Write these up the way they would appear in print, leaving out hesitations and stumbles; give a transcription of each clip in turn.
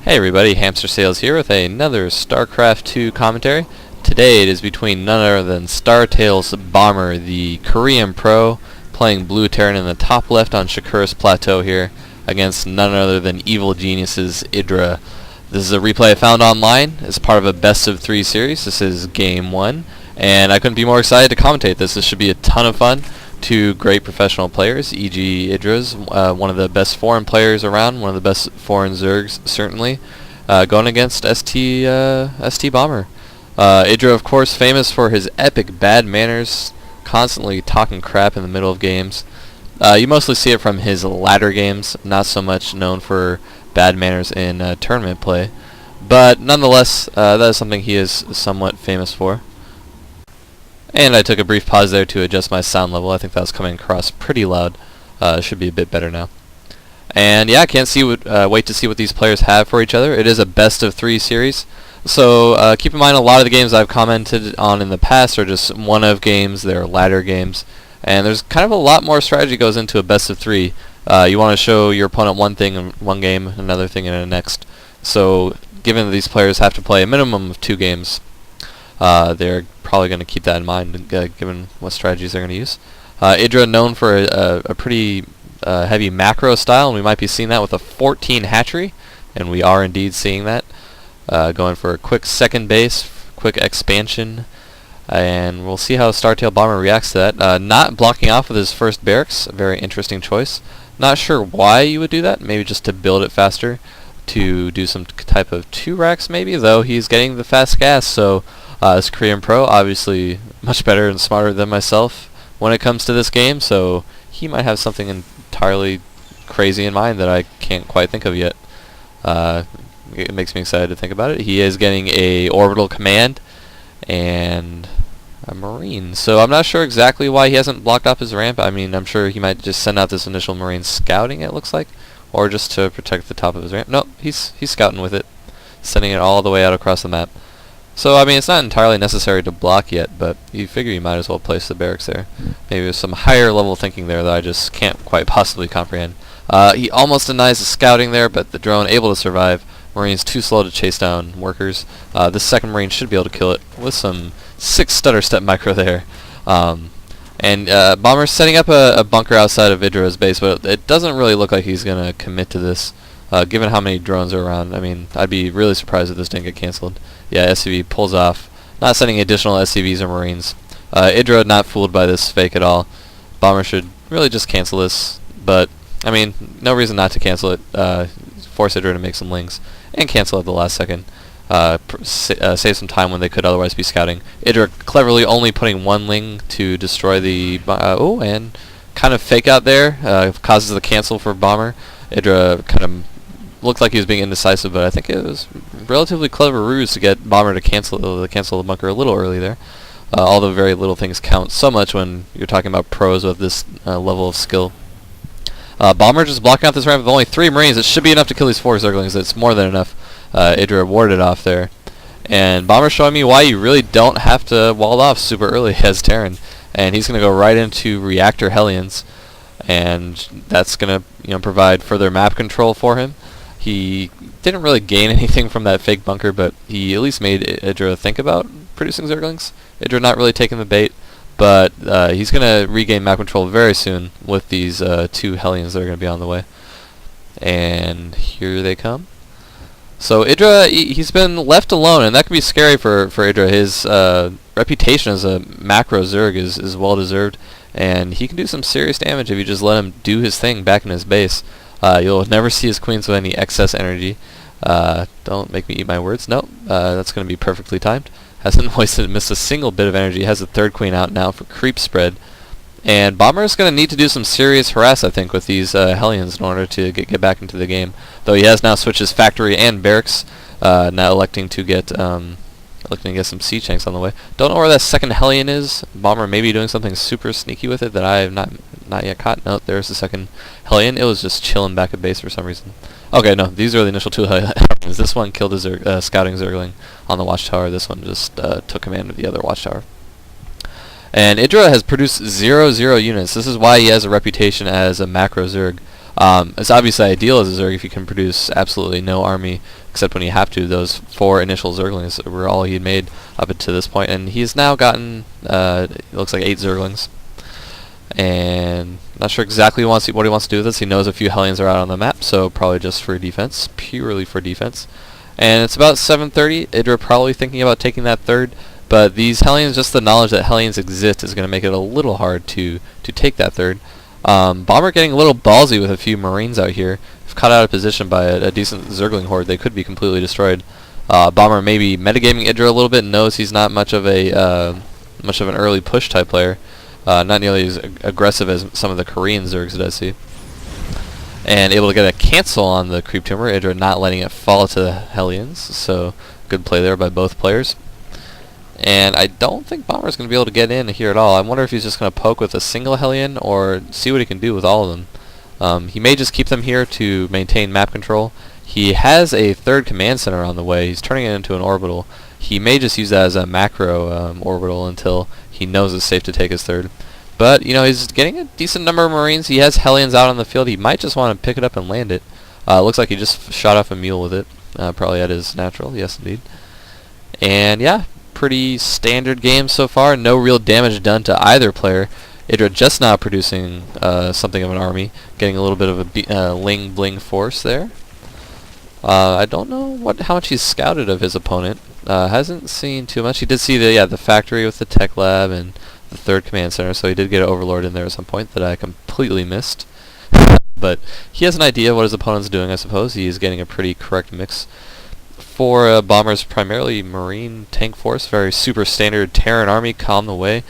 Hey everybody, Hamster Sales here with another StarCraft 2 commentary. Today it is between none other than STBomber, the Korean pro, playing Blue Terran in the top left on Shakuras Plateau here, against none other than Evil Genius's Idra. This is a replay I found online as part of a best of 3 series. This is game 1, and I couldn't be more excited to commentate this. This should be a ton of fun. Two great professional players. EGidra's one of the best foreign players around, one of the best foreign Zergs certainly, going against STBomber. Idra, of course, famous for his epic bad manners, constantly talking crap in the middle of games. You mostly see it from his ladder games, not so much known for bad manners in tournament play, but nonetheless, that is something he is somewhat famous for. And I took a brief pause there to adjust my sound level. I think that was coming across pretty loud. Should be a bit better now. And yeah, I can't wait to see what these players have for each other. It is a best of 3 series, so keep in mind a lot of the games I've commented on in the past are just one of games. They're ladder games, and there's kind of a lot more strategy goes into a best of 3. You want to show your opponent one thing in one game, another thing in the next. So given that these players have to play a minimum of 2 games, they're probably going to keep that in mind, given what strategies they're going to use. Idra, known for a pretty heavy macro style, and we might be seeing that with a 14 hatchery, and we are indeed seeing that. Going for a quick second base, quick expansion, and we'll see how STBomber reacts to that. Not blocking off with his first barracks, a very interesting choice. Not sure why you would do that, maybe just to build it faster, to do some type of 2 racks maybe, though he's getting the fast gas, so this Korean pro, obviously much better and smarter than myself when it comes to this game, so he might have something entirely crazy in mind that I can't quite think of yet. It makes me excited to think about it. He is getting a orbital command and a marine, so I'm not sure exactly why he hasn't blocked off his ramp. I mean, I'm sure he might just send out this initial marine scouting, it looks like, or just to protect the top of his ramp. No, he's scouting with it, sending it all the way out across the map. So, I mean, it's not entirely necessary to block yet, but you figure you might as well place the barracks there. Maybe there's some higher level thinking there that I just can't quite possibly comprehend. He almost denies the scouting there, but the drone able to survive. Marine's too slow to chase down workers. This second Marine should be able to kill it with some 6 stutter step micro there. Bomber's setting up a bunker outside of Idra's base, but it doesn't really look like he's going to commit to this. Given how many drones are around, I mean, I'd be really surprised if this didn't get cancelled. Yeah, SCV pulls off, not sending additional SCVs or Marines. Idra not fooled by this fake at all. Bomber should really just cancel this, but, I mean, no reason not to cancel it. Force Idra to make some lings, and cancel at the last second. Save some time when they could otherwise be scouting. Idra cleverly only putting 1 ling to destroy the... and kind of fake out there, causes the cancel for Bomber. Idra kind of looked like he was being indecisive, but I think it was relatively clever ruse to get Bomber to cancel the bunker a little early there. Although very little things count so much when you're talking about pros with this level of skill. Bomber just blocking out this ramp with only 3 Marines. It should be enough to kill these 4 Zerglings. It's more than enough. Idra warded off there. And Bomber showing me why you really don't have to wall off super early as Terran. And he's going to go right into Reactor Hellions. And that's going to provide further map control for him. He didn't really gain anything from that fake bunker, but he at least made Idra think about producing Zerglings. Idra not really taking the bait, but he's going to regain map control very soon with these 2 Hellions that are going to be on the way. And here they come. So Idra, he's been left alone, and that can be scary for Idra. His reputation as a macro Zerg is well deserved, and he can do some serious damage if you just let him do his thing back in his base. You'll never see his queens with any excess energy. Don't make me eat my words. Nope, that's going to be perfectly timed. Hasn't missed a single bit of energy. Has a 3rd queen out now for creep spread. And Bomber is going to need to do some serious harass, I think, with these Hellions in order to get back into the game. Though he has now switched his factory and barracks, now electing to get some sea chanks on the way. Don't know where that second Hellion is. Bomber may be doing something super sneaky with it that I have not yet caught. No, there's the second Hellion. It was just chilling back at base for some reason. Okay, no, these are the initial 2 Hellions. This one killed a scouting Zergling on the watchtower. This one just took command of the other watchtower. And Idra has produced 0 units. This is why he has a reputation as a macro Zerg. It's obviously ideal as a Zerg if you can produce absolutely no army except when you have to. Those 4 initial Zerglings were all he had made up until this point, and he's now gotten, it looks like 8 Zerglings. And not sure exactly what he wants to do with this. He knows a few Hellions are out on the map, so probably just for defense, purely for defense. And it's about 7:30. Idra probably thinking about taking that third, but these Hellions, just the knowledge that Hellions exist is going to make it a little hard to take that third. Bomber getting a little ballsy with a few Marines out here. If caught out of position by a decent Zergling horde, they could be completely destroyed. Bomber maybe metagaming Idra a little bit, knows he's not much of an early push type player. Not nearly as aggressive as some of the Korean Zergs that I see. And able to get a cancel on the Creep Tumor, Idra not letting it fall to the Hellions, so good play there by both players. And I don't think Bomber's going to be able to get in here at all. I wonder if he's just going to poke with a single Hellion or see what he can do with all of them. He may just keep them here to maintain map control. He has a third command center on the way. He's turning it into an orbital. He may just use that as a macro orbital until he knows it's safe to take his third. But, you know, he's getting a decent number of Marines. He has Hellions out on the field. He might just want to pick it up and land it. Looks like he just shot off a mule with it. Probably at his natural. Yes, indeed. And, yeah, pretty standard game so far. No real damage done to either player. Idra just now producing something of an army. Getting a little bit of a ling bling force there. I don't know how much he's scouted of his opponent. Hasn't seen too much. He did see the factory with the tech lab and the third command center, so he did get an overlord in there at some point that I completely missed. But he has an idea of what his opponent's doing, I suppose. He is getting a pretty correct mix. For Bomber's primarily Marine tank force, very super standard Terran army, calm the way.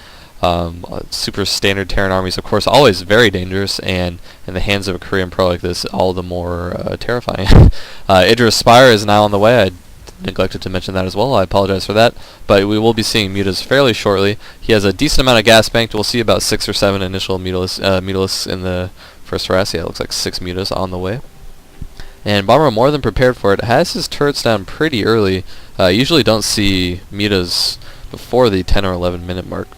Super standard Terran armies, of course, always very dangerous, and in the hands of a Korean pro like this, all the more terrifying. Idra's Spire is now on the way. I neglected to mention that as well. I apologize for that, but we will be seeing mutas fairly shortly. He has a decent amount of gas banked. We'll see about 6 or 7 initial mutalisks in the first harass. Yeah, it looks like 6 mutas on the way. And Bomber, more than prepared for it, has his turrets down pretty early. Usually don't see mutas before the 10 or 11 minute mark.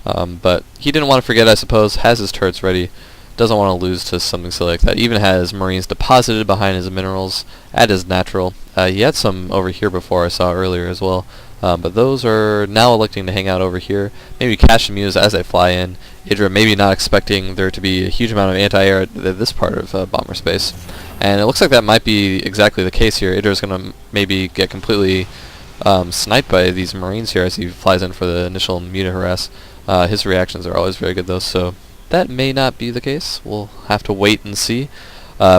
But he didn't want to forget, I suppose, has his turrets ready. Doesn't want to lose to something silly like that. Even has Marines deposited behind his minerals at his natural. He had some over here before, I saw earlier as well. But those are now electing to hang out over here. Maybe cash the mutas as they fly in. Idra maybe not expecting there to be a huge amount of anti-air at this part of bomber space. And it looks like that might be exactly the case here. Idra's going to maybe get completely sniped by these Marines here as he flies in for the initial muta harass. His reactions are always very good though, so that may not be the case. We'll have to wait and see.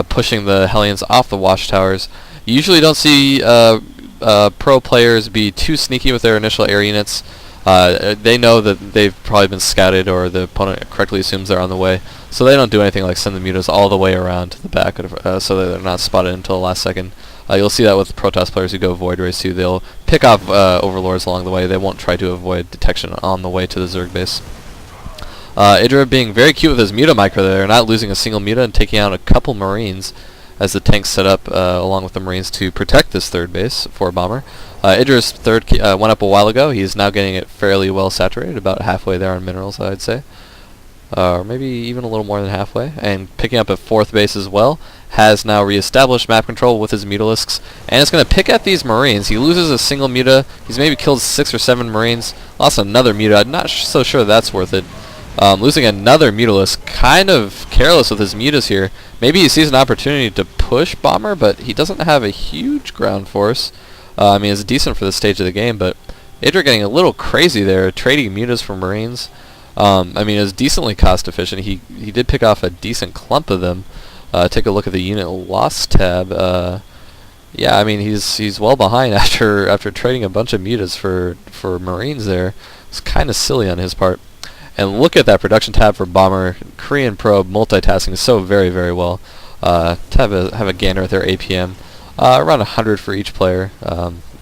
Pushing the Hellions off the watchtowers. You usually don't see pro players be too sneaky with their initial air units. They know that they've probably been scouted, or the opponent correctly assumes they're on the way, so they don't do anything like send the mutas all the way around to the back so that they're not spotted until the last second. You'll see that with Protoss players who go Void Race too. They'll pick off Overlords along the way. They won't try to avoid detection on the way to the Zerg base. Idra being very cute with his muta micro there, not losing a single muta and taking out a couple Marines as the tanks set up along with the Marines to protect this third base for Bomber. Idra's third went up a while ago. He's now getting it fairly well saturated, about halfway there on minerals, I'd say. Or maybe even a little more than halfway. And picking up a fourth base as well. Has now reestablished map control with his mutalisks, and it's going to pick at these Marines. He loses a single muta. He's maybe killed 6 or 7 Marines. Lost another muta. I'm not so sure that's worth it. Losing another mutalisk. Kind of careless with his mutas here. Maybe he sees an opportunity to push Bomber, but he doesn't have a huge ground force. I mean, it's decent for this stage of the game, but Idra getting a little crazy there, trading mutas for Marines. I mean, it was decently cost efficient. He did pick off a decent clump of them. Take a look at the unit loss tab. Yeah, I mean he's well behind after trading a bunch of mutas for Marines there. It's kind of silly on his part. And look at that production tab for Bomber. Korean Probe multitasking so very, very well. To have a gander at their APM, around 100 for each player.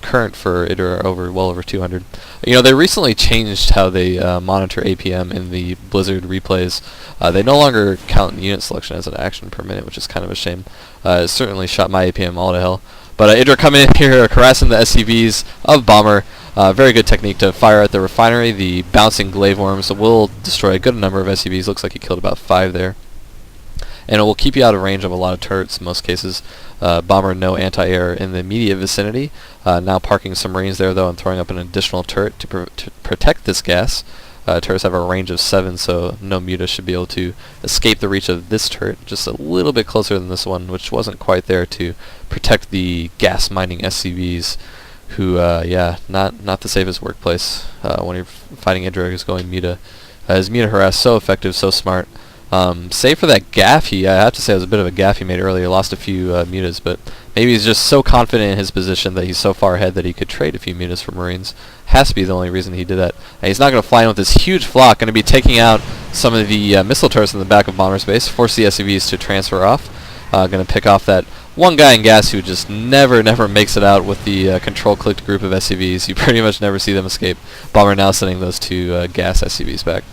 Current for Idra well over 200. You know, they recently changed how they monitor APM in the Blizzard replays. They no longer count unit selection as an action per minute, which is kind of a shame. It certainly shot my APM all to hell. But Idra coming in here, harassing the SCVs of Bomber. Very good technique to fire at the refinery. The bouncing glaive worms will destroy a good number of SCVs. Looks like he killed about 5 there. and it will keep you out of range of a lot of turrets in most cases. Bomber no anti-air in the immediate vicinity. Now parking some Marines there though and throwing up an additional turret to protect this gas. Turrets have a range of 7, so no Muta should be able to escape the reach of this turret. Just a little bit closer than this one, which wasn't quite there to protect the gas mining SCVs, who, yeah, not the safest workplace when you're fighting Idra who's going Muta. His Muta harass, so effective, so smart. Save for that gaff I have to say it was a bit of a gaff he made earlier, lost a few mutas, but maybe he's just so confident in his position that he's so far ahead that he could trade a few mutas for Marines. Has to be the only reason he did that. And he's not going to fly in with this huge flock, going to be taking out some of the missile turrets in the back of Bomber's base, force the SCVs to transfer off. Going to pick off that one guy in gas who just never makes it out with the control-clicked group of SCVs. You pretty much never see them escape. Bomber now sending those two gas SCVs back.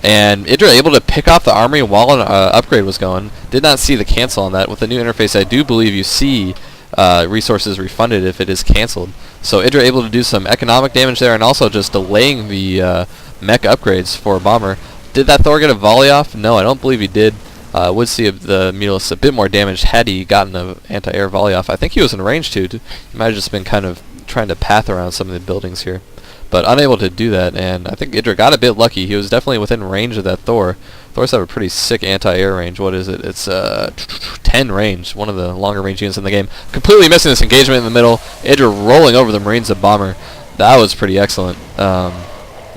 And Idra able to pick off the armory while an upgrade was going. Did not see the cancel on that. With the new interface, I do believe you see resources refunded if it is canceled. So Idra able to do some economic damage there and also just delaying the mech upgrades for Bomber. Did that Thor get a volley off? No, I don't believe he did. Would see the Mutalisk a bit more damage had he gotten an anti-air volley off. I think he was in range too. He might have just been kind of trying to path around some of the buildings here, but unable to do that, and I think Idra got a bit lucky. He was definitely within range of that Thor. Thors have a pretty sick anti-air range. What is it? It's 10 range, one of the longer range units in the game. Completely missing this engagement in the middle. Idra rolling over the Marines of Bomber. That was pretty excellent.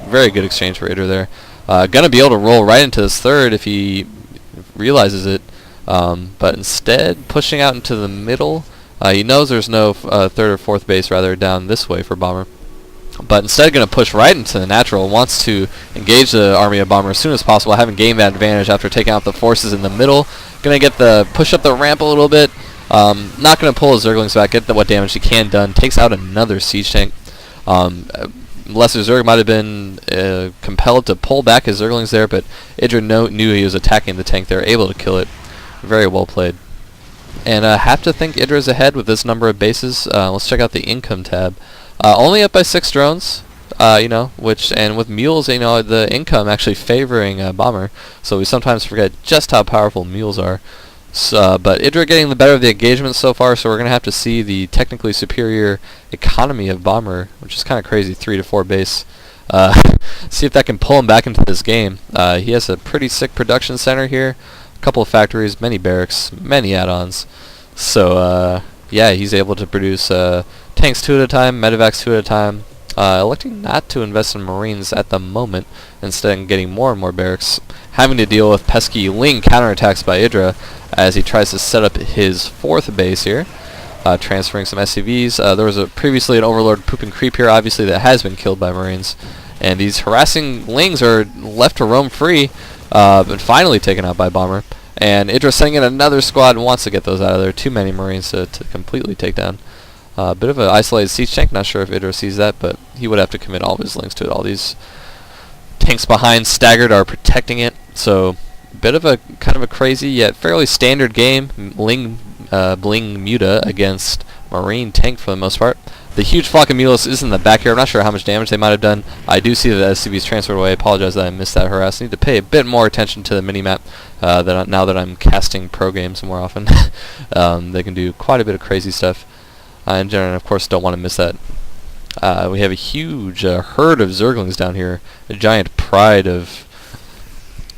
Very good exchange for Idra there. Gonna be able to roll right into this third if he realizes it, but instead pushing out into the middle. He knows there's no third or fourth base rather down this way for Bomber. But instead going to push right into the natural, wants to engage the army of Bomber as soon as possible, having gained that advantage after taking out the forces in the middle. Going to get the push up the ramp a little bit. Not going to pull his Zerglings back, get what damage he can done. Takes out another siege tank. Lesser Zerg might have been compelled to pull back his Zerglings there, but Idra knew he was attacking the tank there, able to kill it. Very well played. And I have to think Idra's ahead with this number of bases. Let's check out the income tab. Only up by 6 drones, you know, and with mules, you know, the income actually favoring Bomber, so we sometimes forget just how powerful mules are. So, but Idra getting the better of the engagement so far, so we're going to have to see the technically superior economy of Bomber, which is kind of crazy, 3 to 4 base. See if that can pull him back into this game. He has a pretty sick production center here, a couple of factories, many barracks, many add-ons. So, yeah, he's able to produce tanks 2 at a time, medevacs 2 at a time, electing not to invest in Marines at the moment, instead getting more and more barracks, having to deal with pesky Ling counterattacks by Idra as he tries to set up his 4th base here, transferring some SCVs. There was previously an Overlord poop and creep here, obviously, that has been killed by Marines, and these harassing Lings are left to roam free, but finally taken out by Bomber. And Idra sending in another squad and wants to get those out of there. Too many Marines to completely take down. Bit of an isolated siege tank. Not sure if Idra sees that, but he would have to commit all of his Lings to it. All these tanks behind staggered are protecting it. So, bit of a kind of a crazy yet fairly standard game. Bling Muta against Marine tank for the most part. The huge flock of Mulas is in the back here. I'm not sure how much damage they might have done. I do see that the SCVs transferred away. I apologize that I missed that harass. I need to pay a bit more attention to the minimap now that I'm casting pro games more often. They can do quite a bit of crazy stuff. In general, of course, don't want to miss that. We have a huge herd of Zerglings down here. A giant pride of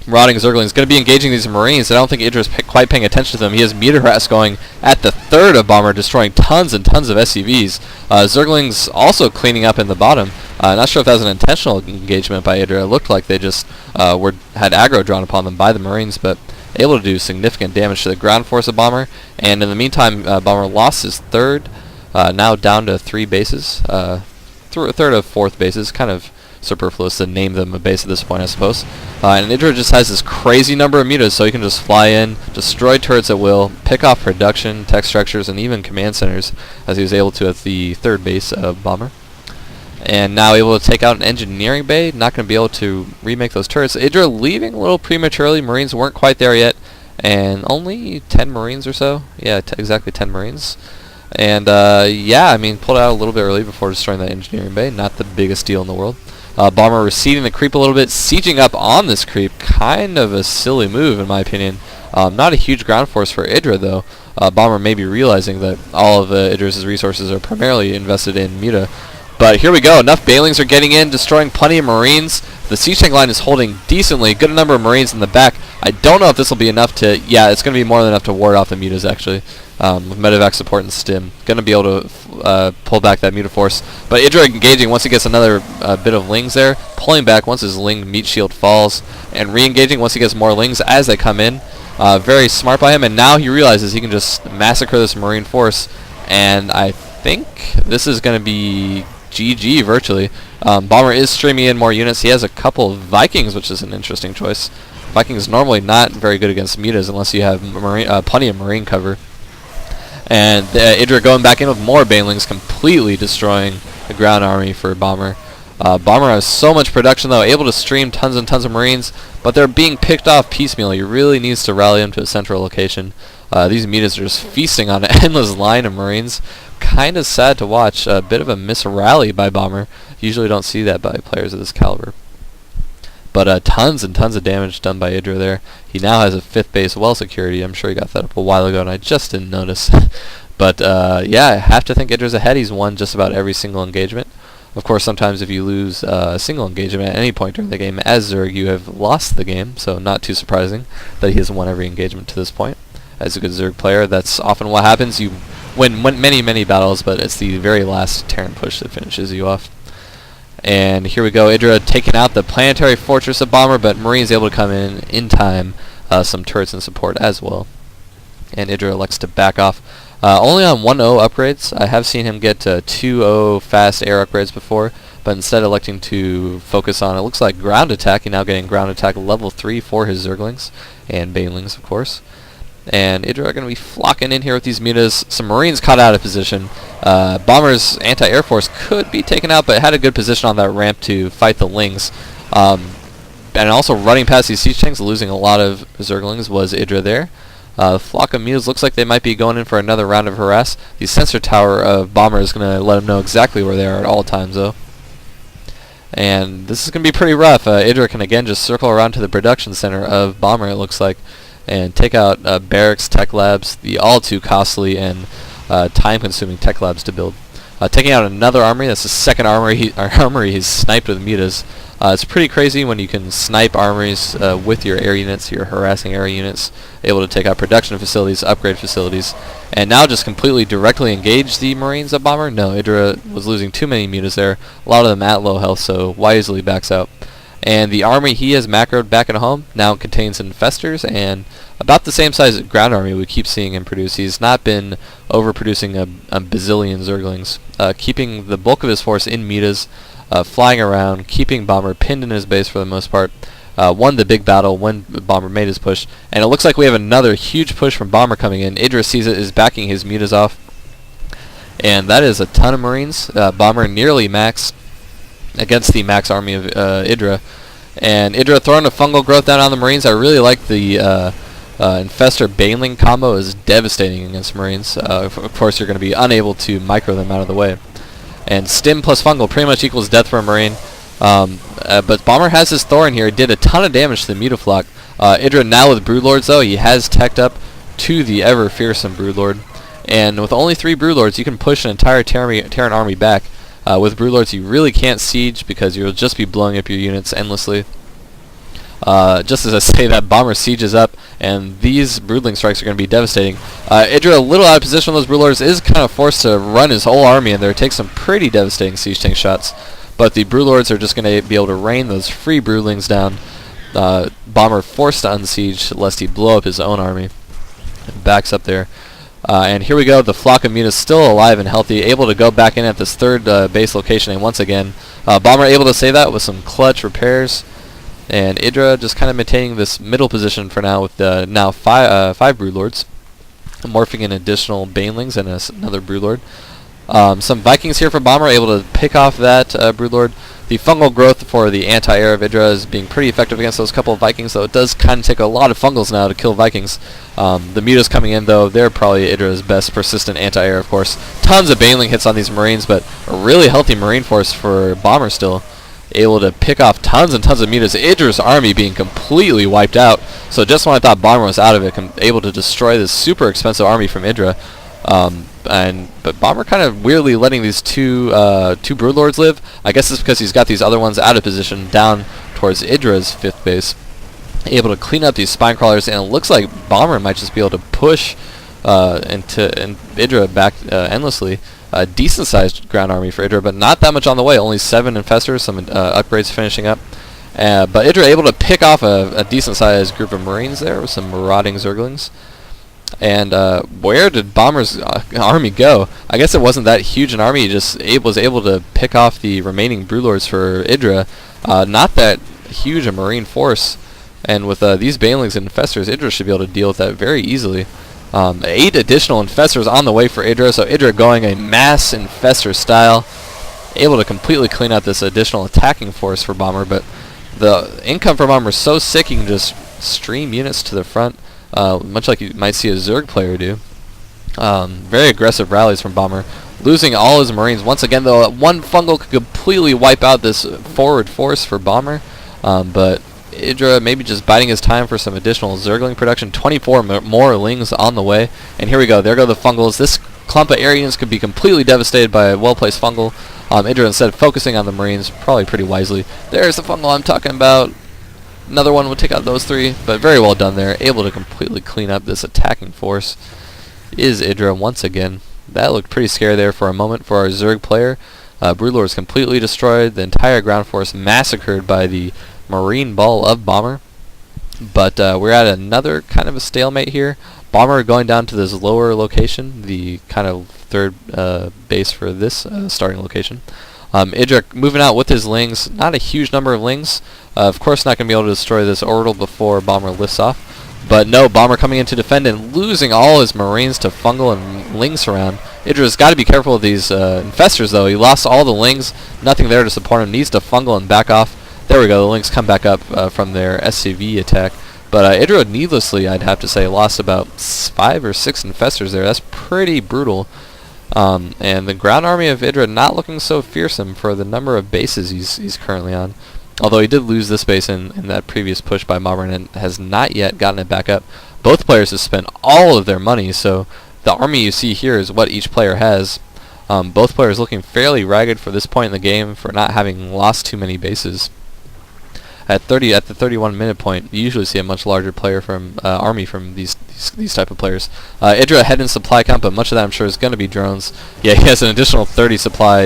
rotting Zerglings. Going to be engaging these Marines. I don't think Idra's quite paying attention to them. He has Muta harass going at the 3rd of Bomber, destroying tons and tons of SCVs. Zerglings also cleaning up in the bottom. Not sure if that was an intentional engagement by Idra. It looked like they just had aggro drawn upon them by the Marines, but able to do significant damage to the ground force of Bomber. And in the meantime, Bomber lost his 3rd, now down to 3 bases. 3rd of 4th bases, kind of superfluous to name them a base at this point, I suppose. And Idra just has this crazy number of mutas, so he can just fly in, destroy turrets at will, pick off production, tech structures, and even command centers, as he was able to at the 3rd base of Bomber. And now able to take out an engineering bay, not going to be able to remake those turrets. Idra leaving a little prematurely. Marines weren't quite there yet, and only 10 Marines or so. Yeah, exactly 10 Marines. And yeah, I mean, pulled out a little bit early before destroying that engineering bay. Not the biggest deal in the world. Bomber receding the creep a little bit, sieging up on this creep. Kind of a silly move, in my opinion. Not a huge ground force for Idra, though. Bomber may be realizing that all of Idra's resources are primarily invested in Muta. But here we go. Enough Banelings are getting in, destroying plenty of Marines. The siege tank line is holding decently. Good number of Marines in the back. I don't know if this will be enough to... Yeah, it's going to be more than enough to ward off the Mutas, actually. With medevac support and stim. Going to be able to pull back that Muta force. But Idra engaging once he gets another bit of Lings there. Pulling back once his Ling meat shield falls. And re-engaging once he gets more Lings as they come in. Very smart by him. And now he realizes he can just massacre this Marine force. And I think this is going to be... GG virtually. Bomber is streaming in more units. He has a couple of Vikings, which is an interesting choice. Vikings normally not very good against Mutas unless you have plenty of Marine cover. And Idra going back in with more Banelings, completely destroying the ground army for Bomber. Bomber has so much production though, able to stream tons and tons of Marines, but they're being picked off piecemeal. He really needs to rally them to a central location. These Mutas are just feasting on an endless line of Marines. Kind of sad to watch. A bit of a miss-rally by Bomber. Usually don't see that by players of this caliber. But tons and tons of damage done by Idra there. He now has a 5th base well security. I'm sure he got that up a while ago and I just didn't notice. But yeah, I have to think Idra's ahead. He's won just about every single engagement. Of course, sometimes if you lose a single engagement at any point during the game as Zerg, you have lost the game. So not too surprising that he has won every engagement to this point. As a good Zerg player, that's often what happens. You win many battles, but it's the very last Terran push that finishes you off. And here we go, Idra taking out the planetary fortress of Bomber, but Marine's able to come in time. Some turrets and support as well. And Idra elects to back off. Only on 1-0 upgrades. I have seen him get 2-0 fast air upgrades before, but instead electing to focus on, it looks like ground attack. He's now getting ground attack level 3 for his Zerglings, and Banelings of course. And Idra are going to be flocking in here with these Mutas. Some Marines caught out of position. Bomber's anti-air force could be taken out, but had a good position on that ramp to fight the Lings. And also running past these siege tanks, losing a lot of Zerglings was Idra there. The flock of Mutas looks like they might be going in for another round of harass. The sensor tower of Bomber is going to let them know exactly where they are at all times, though. And this is going to be pretty rough. Idra can again just circle around to the production center of Bomber, it looks like, and take out barracks, tech labs, the all too costly and time-consuming tech labs to build. Taking out another armory. That's the second armory he's sniped with Mutas. It's pretty crazy when you can snipe armories with your air units, your harassing air units, able to take out production facilities, upgrade facilities, and now just completely directly engage the Marines of Bomber. No, Idra was losing too many Mutas there, a lot of them at low health, so wisely backs out. And the army he has macroed back at home now contains infestors and about the same size ground army we keep seeing him produce. He's not been overproducing a bazillion Zerglings, keeping the bulk of his force in Mutas, flying around, keeping Bomber pinned in his base for the most part. Won the big battle when Bomber made his push, and it looks like we have another huge push from Bomber coming in. Idra sees it, is backing his Mutas off, and that is a ton of Marines. Bomber nearly max against the max army of Idra, and Idra throwing a fungal growth down on the Marines. I really like the Infestor Baneling combo. Is devastating against Marines. Of course, you're going to be unable to micro them out of the way. And Stim plus Fungal pretty much equals death for a Marine. But Bomber has his Thor in here. He did a ton of damage to the Mutaflock. Idra now with Broodlords, though, he has teched up to the ever-fearsome Broodlord. And with only 3 Broodlords, you can push an entire Terran army back. With Broodlords, you really can't siege because you'll just be blowing up your units endlessly. Just as I say that, Bomber sieges up, and these Broodling strikes are going to be devastating. Idra, a little out of position with those Broodlords, is kind of forced to run his whole army in there, take some pretty devastating siege tank shots. But the Broodlords are just going to be able to rain those free Broodlings down. Bomber forced to unsiege lest he blow up his own army. Backs up there. And here we go, the flock of Mutas still alive and healthy, able to go back in at this third base location, and once again, Bomber able to save that with some clutch repairs, and Idra just kind of maintaining this middle position for now with now 5 Broodlords, morphing in additional Banelings and another Broodlord. Some Vikings here for Bomber, able to pick off that Broodlord. The fungal growth for the anti-air of Idra is being pretty effective against those couple of Vikings, though it does kind of take a lot of fungals now to kill Vikings. The Mutas coming in, though, they're probably Idra's best persistent anti-air, of course. Tons of Baneling hits on these Marines, but a really healthy Marine force for Bomber still. able to pick off tons and tons of mutas. Idra's army being completely wiped out. So just when I thought Bomber was out of it, able to destroy this super expensive army from Idra. But Bomber kind of weirdly letting these two Broodlords live. I guess it's because he's got these other ones out of position down towards Idra's 5th base. Able to clean up these spine crawlers, and it looks like Bomber might just be able to push into Idra back endlessly. A decent-sized ground army for Idra, but not that much on the way. Only 7 infestors, some upgrades finishing up. But Idra able to pick off a decent-sized group of Marines there with some marauding Zerglings. And where did Bomber's army go? I guess it wasn't that huge an army. He just was able to pick off the remaining Broodlords for Idra. Not that huge a Marine force. And with these Banelings and Infestors, Idra should be able to deal with that very easily. 8 additional Infestors on the way for Idra, so Idra going a mass Infestor style. Able to completely clean out this additional attacking force for Bomber, but the income for Bomber is so sick you can just stream units to the front, much like you might see a Zerg player do. Very aggressive rallies from Bomber. Losing all his Marines. Once again, though, one fungal could completely wipe out this forward force for Bomber, but Idra maybe just biding his time for some additional Zergling production. 24 more Lings on the way. And here we go. There go the Fungals. This clump of Aryans could be completely devastated by a well-placed Fungal. Idra, instead of focusing on the Marines, probably pretty wisely. There's the Fungal I'm talking about. Another one would take out those 3, but very well done there. Able to completely clean up this attacking force is Idra once again. That looked pretty scary there for a moment for our Zerg player. Broodlord is completely destroyed. The entire ground force massacred by the Marine ball of Bomber. But we're at another kind of a stalemate here. Bomber going down to this lower location, the kind of 3rd base for this starting location. Idra moving out with his Lings. Not a huge number of Lings. Of course not going to be able to destroy this orbital before Bomber lifts off. But no, Bomber coming in to defend and losing all his Marines to Fungal and Lings around. Idra's got to be careful of these Infestors, though. He lost all the Lings. Nothing there to support him. Needs to Fungal and back off. There we go. The Lings come back up from their SCV attack. But Idra needlessly, I'd have to say, lost about 5 or 6 Infestors there. That's pretty brutal. And the ground army of Idra not looking so fearsome for the number of bases he's currently on. Although he did lose this base in that previous push by Bomber and has not yet gotten it back up. Both players have spent all of their money, so the army you see here is what each player has. Both players looking fairly ragged for this point in the game for not having lost too many bases. At the 31-minute point, you usually see a much larger player from army from these type of players. Idra head in supply count, but much of that I'm sure is going to be drones. Yeah, he has an additional 30 supply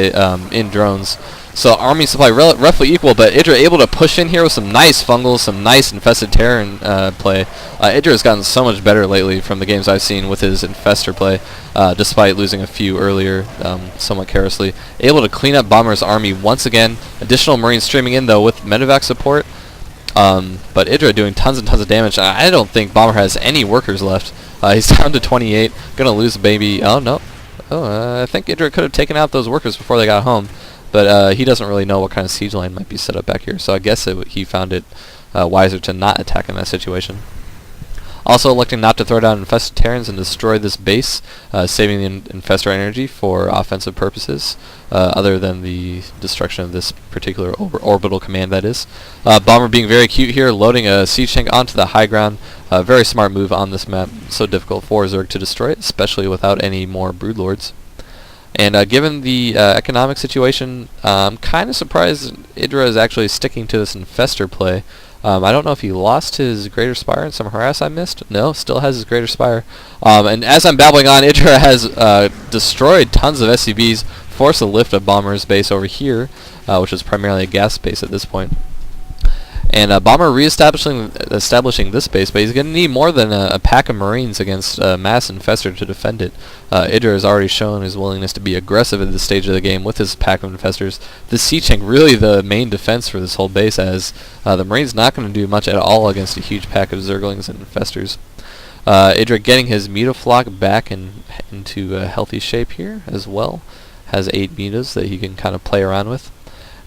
in drones. So army supply roughly equal, but Idra able to push in here with some nice Fungals, some nice Infested Terran play. Idra has gotten so much better lately from the games I've seen with his Infestor play, despite losing a few earlier somewhat carelessly. Able to clean up Bomber's army once again. Additional Marines streaming in, though, with medevac support. But Idra doing tons and tons of damage. I don't think Bomber has any workers left. He's down to 28. Gonna lose baby. Oh, no. I think Idra could have taken out those workers before they got home. But he doesn't really know what kind of siege line might be set up back here, so I guess he found it wiser to not attack in that situation. Also electing not to throw down Infested Terrans and destroy this base, saving the Infestor energy for offensive purposes, other than the destruction of this particular orbital command, that is. Bomber being very cute here, loading a siege tank onto the high ground. Very smart move on this map, so difficult for Zerg to destroy it, especially without any more Broodlords. And given the economic situation, I'm kind of surprised Idra is actually sticking to this Infestor play. I don't know if he lost his Greater Spire in some harass I missed. No, still has his Greater Spire. And as I'm babbling on, Idra has destroyed tons of SCVs, forced a lift of Bomber's base over here, which is primarily a gas base at this point. And Bomber establishing this base, but he's going to need more than a pack of Marines against Mass Infestor to defend it. Idra has already shown his willingness to be aggressive at this stage of the game with his pack of Infestors. This siege tank really the main defense for this whole base, as the Marine's not going to do much at all against a huge pack of Zerglings and Infestors. Idra getting his Mutaflock back into a healthy shape here as well. Has 8 mutas that he can kind of play around with.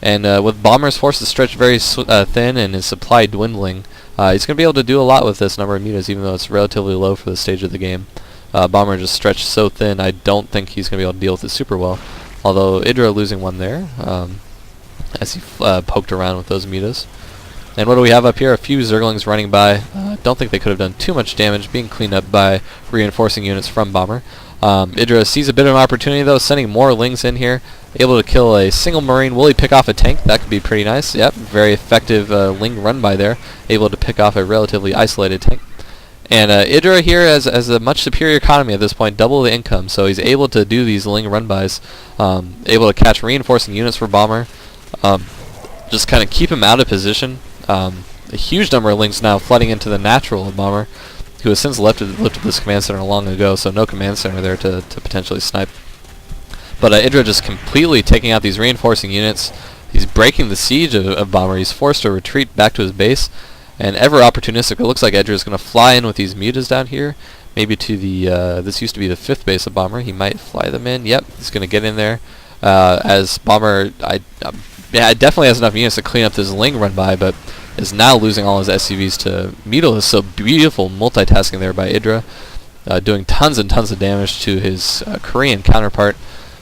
And with Bomber's forces stretched very thin and his supply dwindling, he's going to be able to do a lot with this number of mutas, even though it's relatively low for the stage of the game. Bomber just stretched so thin, I don't think he's going to be able to deal with it super well. Although Idra losing one there. as he poked around with those mutas. And what do we have up here? A few Zerglings running by. Don't think they could have done too much damage, being cleaned up by reinforcing units from Bomber. Idra sees a bit of an opportunity though, sending more Lings in here. Able to kill a single Marine. Will he pick off a tank? That could be pretty nice. Yep, very effective Ling run by there. Able to pick off a relatively isolated tank. And Idra here has a much superior economy at this point, double the income, so he's able to do these Ling run-bys, able to catch reinforcing units for Bomber, just kind of keep him out of position. A huge number of Lings now flooding into the natural of Bomber, who has since lifted this command center long ago, so no command center there to potentially snipe. But Idra just completely taking out these reinforcing units. He's breaking the siege of Bomber. He's forced to retreat back to his base. And ever opportunistic, it looks like Idra is going to fly in with these mutas down here. Maybe to the, this used to be the 5th base of Bomber. He might fly them in. Yep, he's going to get in there. As Bomber, definitely has enough units to clean up this Ling run by, but is now losing all his SCVs to Mutilus. So beautiful multitasking there by Idra. Doing tons and tons of damage to his Korean counterpart,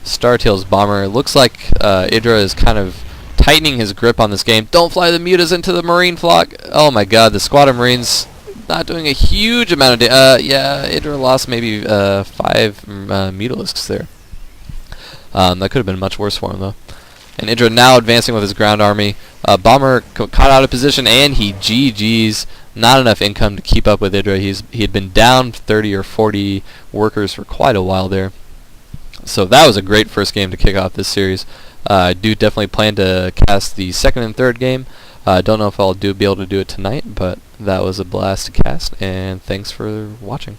Startail's Bomber. It looks like Idra is kind of tightening his grip on this game. Don't fly the mutas into the Marine flock. Oh my god, the squad of Marines not doing a huge amount of damage. Yeah, Idra lost maybe 5 Mutalisks there. That could have been much worse for him though. And Idra now advancing with his ground army. Bomber caught out of position and he GG's. Not enough income to keep up with Idra. He had been down 30 or 40 workers for quite a while there. So that was a great first game to kick off this series. I do definitely plan to cast the 2nd and 3rd game. Don't know if I'll be able to do it tonight, but that was a blast to cast, and thanks for watching.